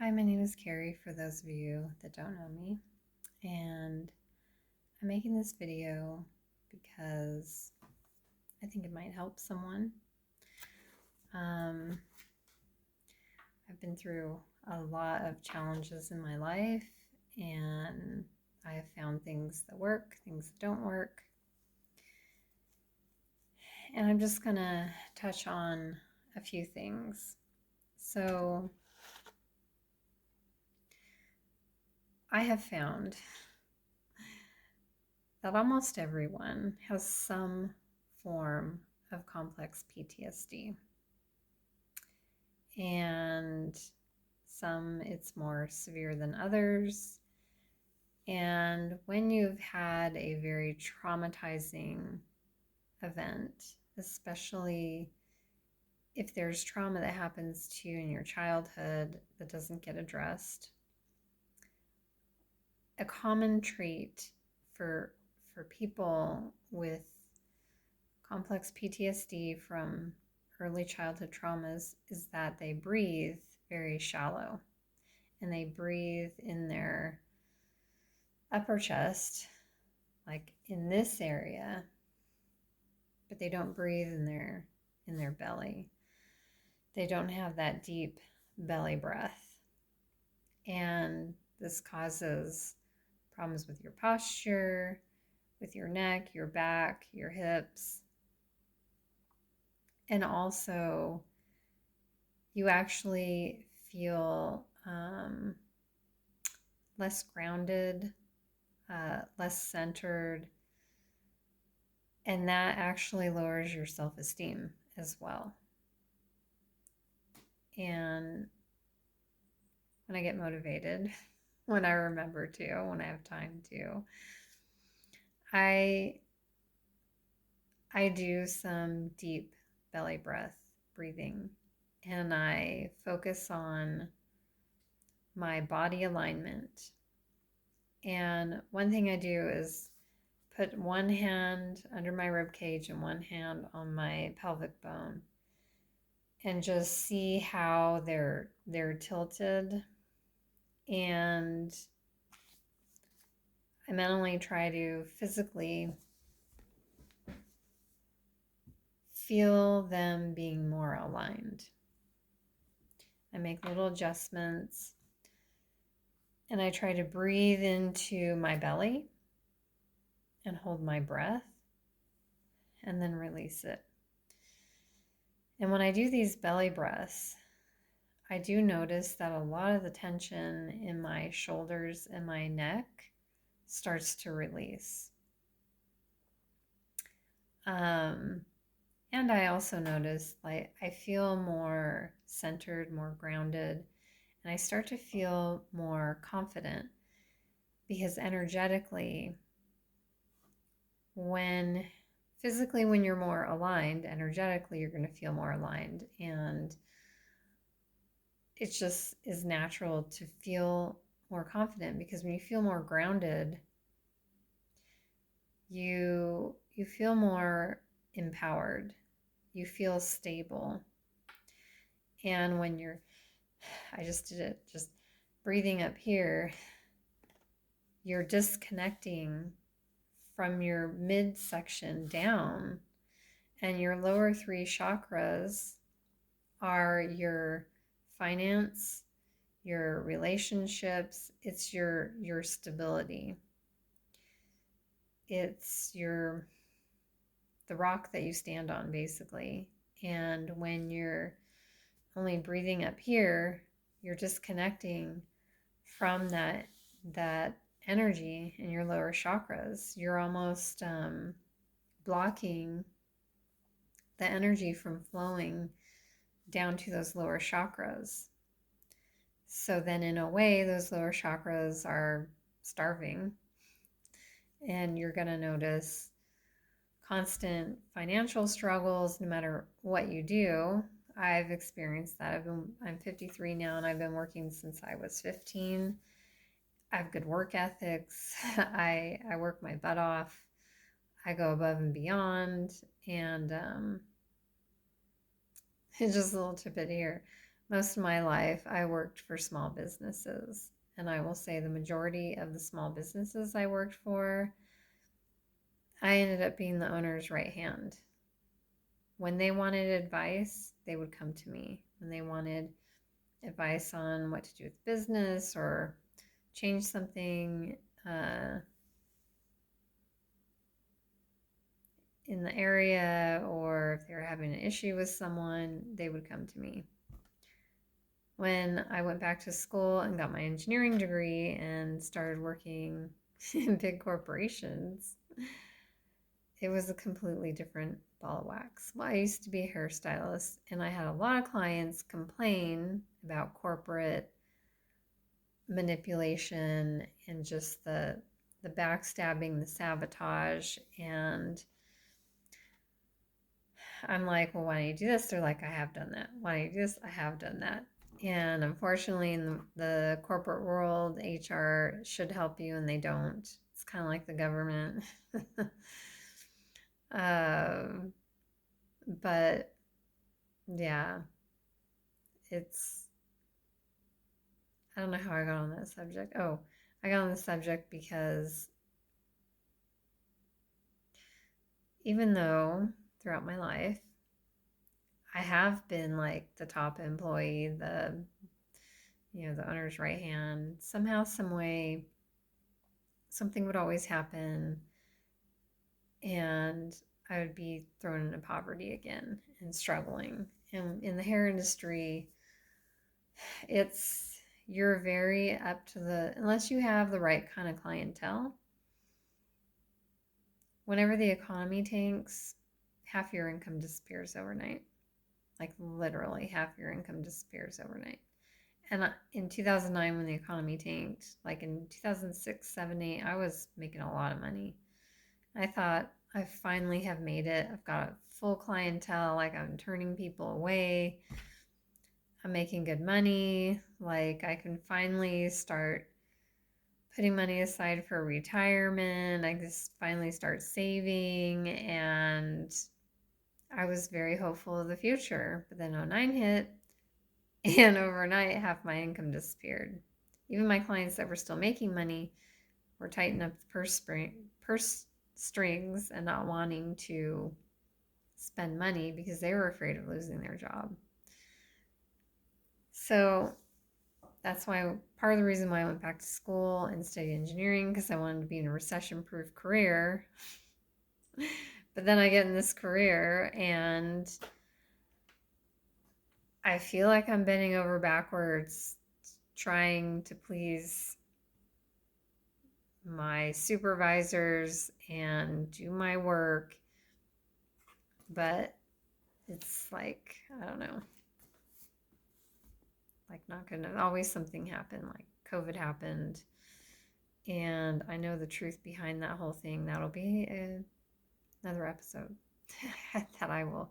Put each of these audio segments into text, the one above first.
Hi, my name is Carrie, for those of you that don't know me, and I'm making this video because I think it might help someone. Um, I've been through a lot of challenges in my life, and I have found things that work, things that don't work, and I'm just gonna touch on a few things. So, I have found that almost everyone has some form of complex PTSD. And some it's more severe than others. And when you've had a very traumatizing event, especially if there's trauma that happens to you in your childhood that doesn't get addressed, a common trait for people with complex PTSD from early childhood traumas is that they breathe very shallow, and they breathe in their upper chest, like in this area, but they don't breathe in their belly. They don't have that deep belly breath. And this causes problems with your posture, with your neck, your back, your hips. And also, you actually feel less grounded, less centered, and that actually lowers your self-esteem as well. And when I get motivated, when I remember to, when I have time to, I I do some deep belly breath breathing, and I focus on my body alignment. And one thing I do is put one hand under my rib cage and one hand on my pelvic bone, and just see how they're tilted. And I mentally try to physically feel them being more aligned. I make little adjustments, and I try to breathe into my belly and hold my breath and then release it. And when I do these belly breaths, I do notice that a lot of the tension in my shoulders and my neck starts to release. And I also notice like I feel more centered, more grounded, and I start to feel more confident because energetically, when physically, when you're more aligned, energetically, you're going to feel more aligned. And it just is natural to feel more confident because when you feel more grounded, you feel more empowered. You feel stable. And when I just did it, just breathing up here, you're disconnecting from your midsection down, and your lower three chakras are your finance, your relationships, it's your stability. It's the rock that you stand on, basically. And when you're only breathing up here, you're disconnecting from that energy in your lower chakras. You're almost blocking the energy from flowing down to those lower chakras. So then, in a way, those lower chakras are starving, and you're going to notice constant financial struggles no matter what you do. I've experienced that. I'm 53 now, and I've been working since I was 15. I have good work ethics. I work my butt off. I go above and beyond, and it's just a little tidbit here. most of my life, I worked for small businesses. And I will say the majority of the small businesses I worked for, I ended up being the owner's right hand. When they wanted advice, they would come to me. When they wanted advice on what to do with business or change something in the area, or if they were having an issue with someone, they would come to me. When I went back to school and got my engineering degree and started working in big corporations, it was a completely different ball of wax. Well, I used to be a hairstylist, and I had a lot of clients complain about corporate manipulation and just the backstabbing, the sabotage. And I'm like, well, why don't you do this? They're like, I have done that. Why don't you do this? I have done that. And unfortunately, in the corporate world, HR should help you, and they don't. It's kind of like the government. um, but yeah, it's, I don't know how I got on that subject. Oh, I got on the subject because even though throughout my life I have been like the top employee, the owner's right hand, somehow, some way, something would always happen, and I would be thrown into poverty again and struggling. And in the hair industry, you're very up to unless you have the right kind of clientele, whenever the economy tanks, half your income disappears overnight. Like literally half your income disappears overnight. And in 2009, when the economy tanked, like in 2006, 7, 8, I was making a lot of money. I thought, I finally have made it. I've got a full clientele. Like, I'm turning people away. I'm making good money. Like, I can finally start putting money aside for retirement. I just finally start saving. And I was very hopeful of the future. But then 09 hit, and overnight, half my income disappeared. Even my clients that were still making money were tightening up the purse strings and not wanting to spend money because they were afraid of losing their job. So that's why part of the reason why I went back to school and studied engineering, because I wanted to be in a recession-proof career. But then I get in this career and I feel like I'm bending over backwards trying to please my supervisors and do my work, but it's like, I don't know, like not gonna, always something happened, like COVID happened, and I know the truth behind that whole thing. That'll be another episode that I will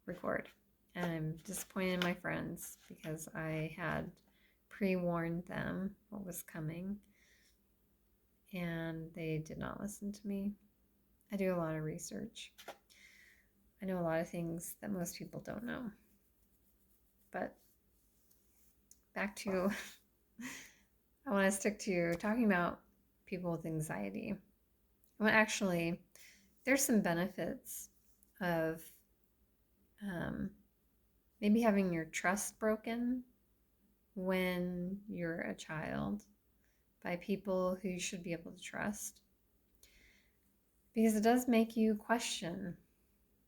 record. And I'm disappointed in my friends because I had pre-warned them what was coming and they did not listen to me. I do a lot of research. I know a lot of things that most people don't know. But back to, I want to stick to talking about people with anxiety. Well, actually, there's some benefits of maybe having your trust broken when you're a child by people who you should be able to trust. Because it does make you question,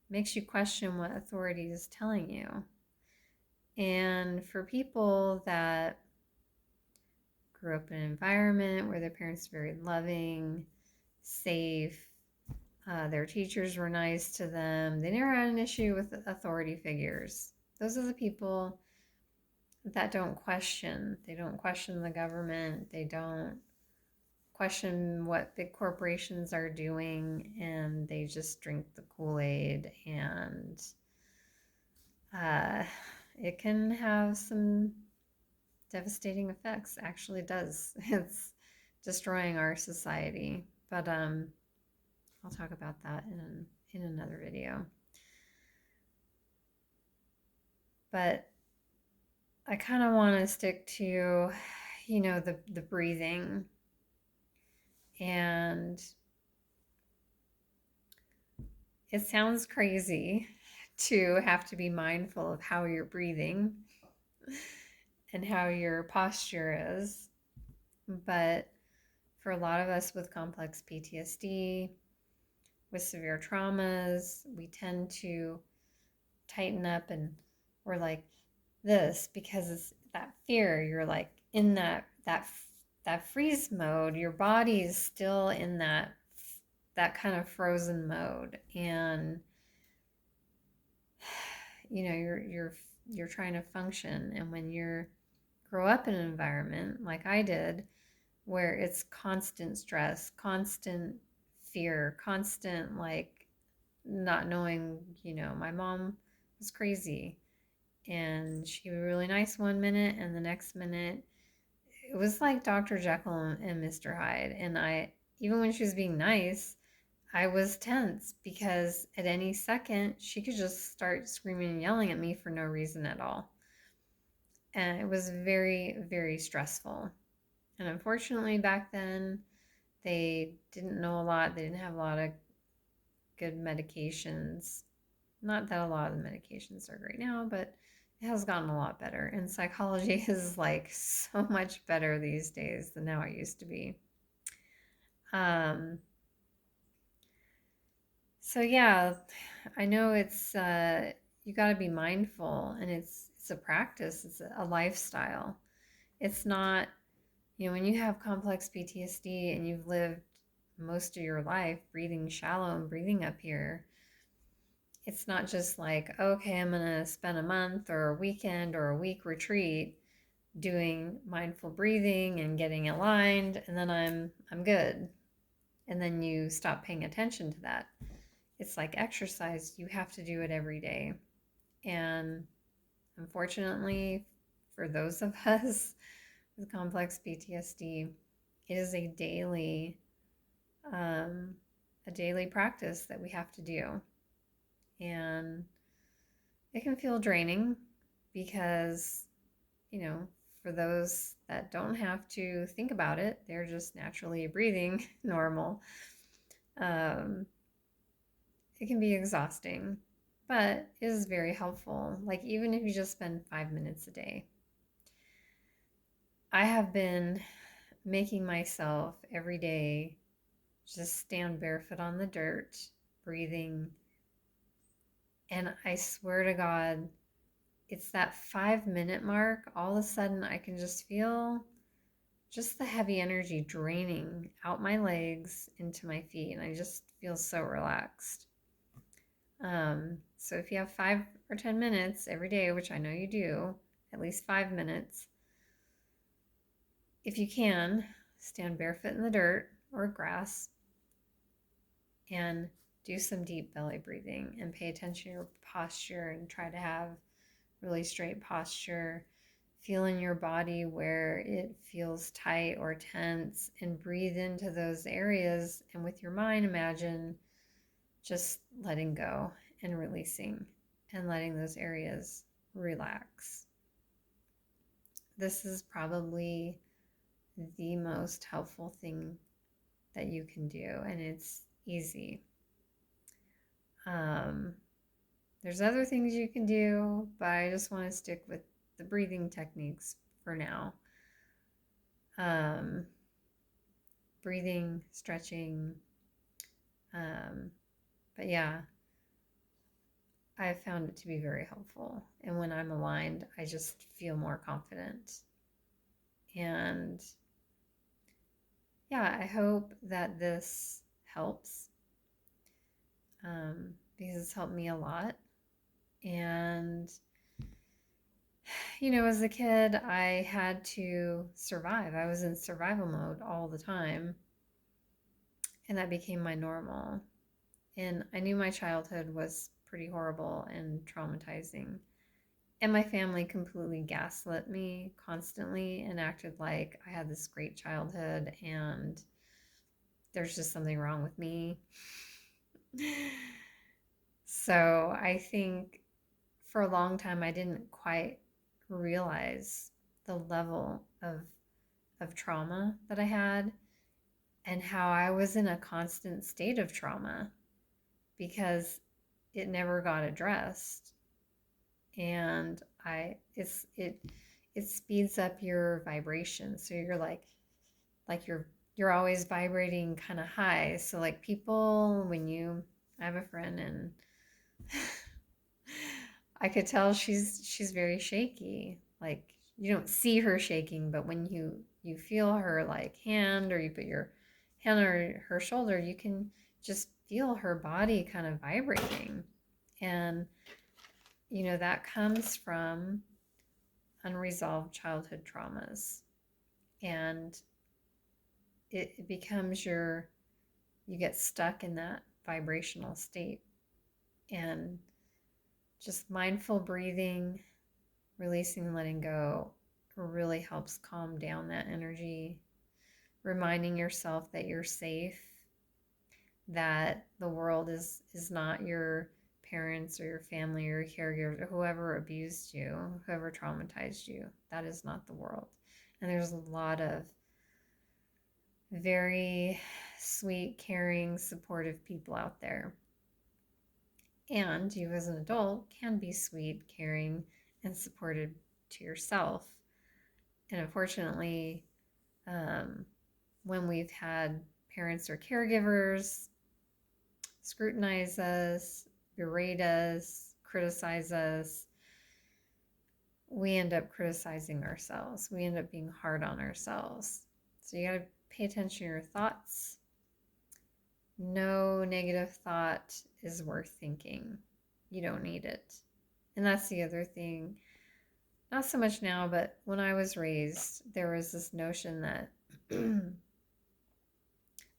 makes you question what authority is telling you. And for people that grew up in an environment where their parents were very loving, safe, their teachers were nice to them, they never had an issue with authority figures. Those are the people that don't question. They don't question the government. They don't question what big corporations are doing, and they just drink the Kool-Aid, and it can have some devastating effects. Actually, it does. It's destroying our society. But I'll talk about that in another video. But I kind of want to stick to, the breathing. And it sounds crazy to have to be mindful of how you're breathing and how your posture is. But for a lot of us with complex PTSD, with severe traumas, we tend to tighten up and we're like this because it's that fear. You're like in that freeze mode. Your body is still in that kind of frozen mode, and you're trying to function. And when you're grow up in an environment like I did, where it's constant stress, constant fear, constant like not knowing, my mom was crazy and she was really nice one minute and the next minute it was like Dr. Jekyll and Mr. Hyde. And even when she was being nice, I was tense because at any second she could just start screaming and yelling at me for no reason at all. And it was very, very stressful. And unfortunately, back then, they didn't know a lot. They didn't have a lot of good medications. Not that a lot of the medications are great now, but it has gotten a lot better. And psychology is like so much better these days than how it used to be. Um, so yeah, I know it's you got to be mindful, and it's a practice. It's a lifestyle. It's not, when you have complex PTSD and you've lived most of your life breathing shallow and breathing up here, it's not just like, okay, I'm going to spend a month or a weekend or a week retreat doing mindful breathing and getting aligned, and then I'm good. And then you stop paying attention to that. It's like exercise. You have to do it every day. And unfortunately, for those of us with complex PTSD, it is um, a daily practice that we have to do. And it can feel draining because, for those that don't have to think about it, they're just naturally breathing normal. Um, it can be exhausting, but it is very helpful. Like, even if you just spend 5 minutes a day, I have been making myself every day just stand barefoot on the dirt, breathing. And I swear to God, it's that 5 minute mark. All of a sudden, I can just feel just the heavy energy draining out my legs into my feet. And I just feel so relaxed. So if you have 5 or 10 minutes every day, which I know you do, at least 5 minutes, if you can, stand barefoot in the dirt or grass and do some deep belly breathing and pay attention to your posture and try to have really straight posture. Feel in your body where it feels tight or tense and breathe into those areas. And with your mind, imagine just letting go and releasing and letting those areas relax. This is probably the most helpful thing that you can do, and it's easy. There's other things you can do, but I just want to stick with the breathing techniques for now. Breathing, stretching. But yeah, I've found it to be very helpful. And when I'm aligned, I just feel more confident. And yeah, I hope that this helps because it's helped me a lot. And, as a kid, I had to survive. I was in survival mode all the time. And that became my normal. And I knew my childhood was pretty horrible and traumatizing. And my family completely gaslit me constantly and acted like I had this great childhood and there's just something wrong with me. So I think for a long time I didn't quite realize the level of trauma that I had and how I was in a constant state of trauma because it never got addressed. And it speeds up your vibration. So you're like you're always vibrating kind of high. So like people when you I have a friend and I could tell she's very shaky. Like you don't see her shaking, but when you feel her like hand or you put your hand on her shoulder, you can just feel her body kind of vibrating. And that comes from unresolved childhood traumas. And it becomes you get stuck in that vibrational state. And just mindful breathing, releasing and letting go really helps calm down that energy, reminding yourself that you're safe, that the world is not your parents or your family or your caregivers or whoever abused you, whoever traumatized you. That is not the world. And there's a lot of very sweet, caring, supportive people out there. And you as an adult can be sweet, caring, and supportive to yourself. And unfortunately, when we've had parents or caregivers scrutinize us, berate us, criticize us, we end up criticizing ourselves. We end up being hard on ourselves. So you got to pay attention to your thoughts. No negative thought is worth thinking. You don't need it. And that's the other thing. Not so much now, but when I was raised, there was this notion that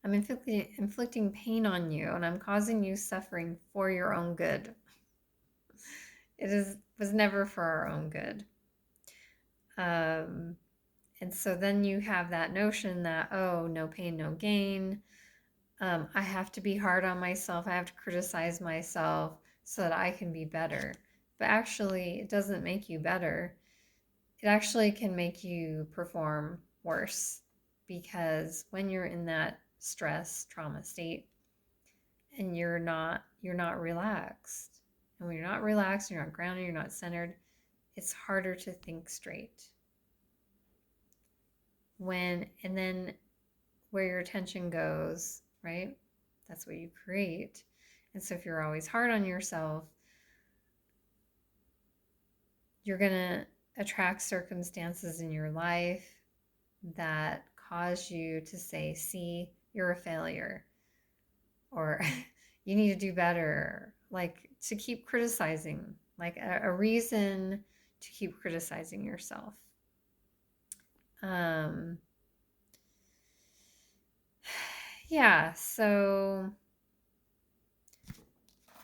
I'm inflicting pain on you and I'm causing you suffering for your own good. Was never for our own good. And so then you have that notion that, oh, no pain, no gain. I have to be hard on myself. I have to criticize myself so that I can be better. But actually, it doesn't make you better. It actually can make you perform worse because when you're in that stress, trauma state, and you're not relaxed. And when you're not relaxed, you're not grounded, you're not centered, it's harder to think straight. And then where your attention goes, right? That's what you create. And so if you're always hard on yourself, you're going to attract circumstances in your life that cause you to say, see, you're a failure, or you need to do better, like to keep criticizing, like a reason to keep criticizing yourself. Yeah, so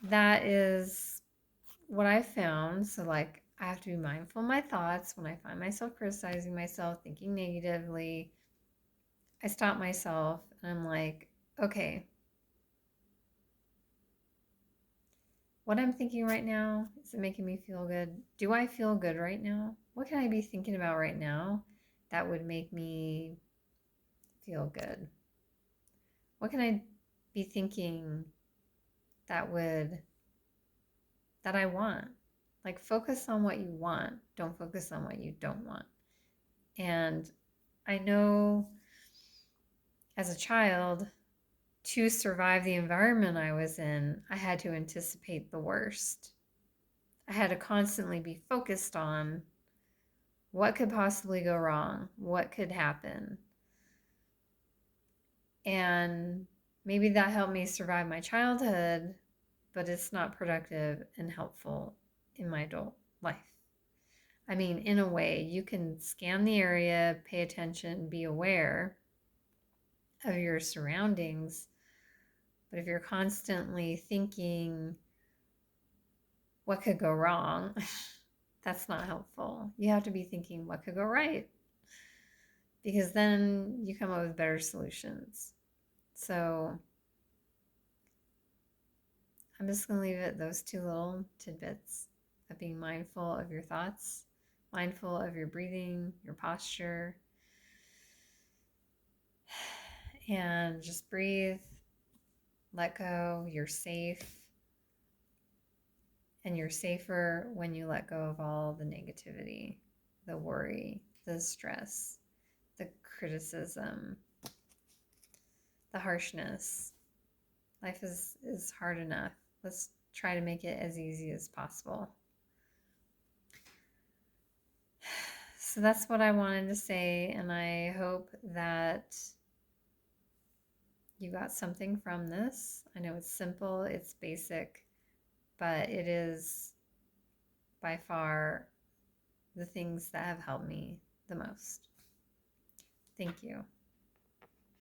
that is what I found. So like I have to be mindful of my thoughts when I find myself criticizing myself, thinking negatively. I stop myself and I'm like, okay, what I'm thinking right now, is it making me feel good? Do I feel good right now? What can I be thinking about right now that would make me feel good? What can I be thinking that I want? Like focus on what you want. Don't focus on what you don't want. And I know as a child, to survive the environment I was in, I had to anticipate the worst. I had to constantly be focused on what could possibly go wrong, what could happen. And maybe that helped me survive my childhood, but it's not productive and helpful in my adult life. I mean, in a way, you can scan the area, pay attention, be aware of your surroundings. But if you're constantly thinking what could go wrong, that's not helpful. You have to be thinking what could go right, because then you come up with better solutions. So I'm just going to leave it those two little tidbits of being mindful of your thoughts, mindful of your breathing, your posture, and just breathe, let go. You're safe, and you're safer when you let go of all the negativity, the worry, the stress, the criticism, the harshness. Life is hard enough. Let's try to make it as easy as possible. So that's what I wanted to say, and I hope that you got something from this. I know it's simple, it's basic, but it is by far the things that have helped me the most. Thank you.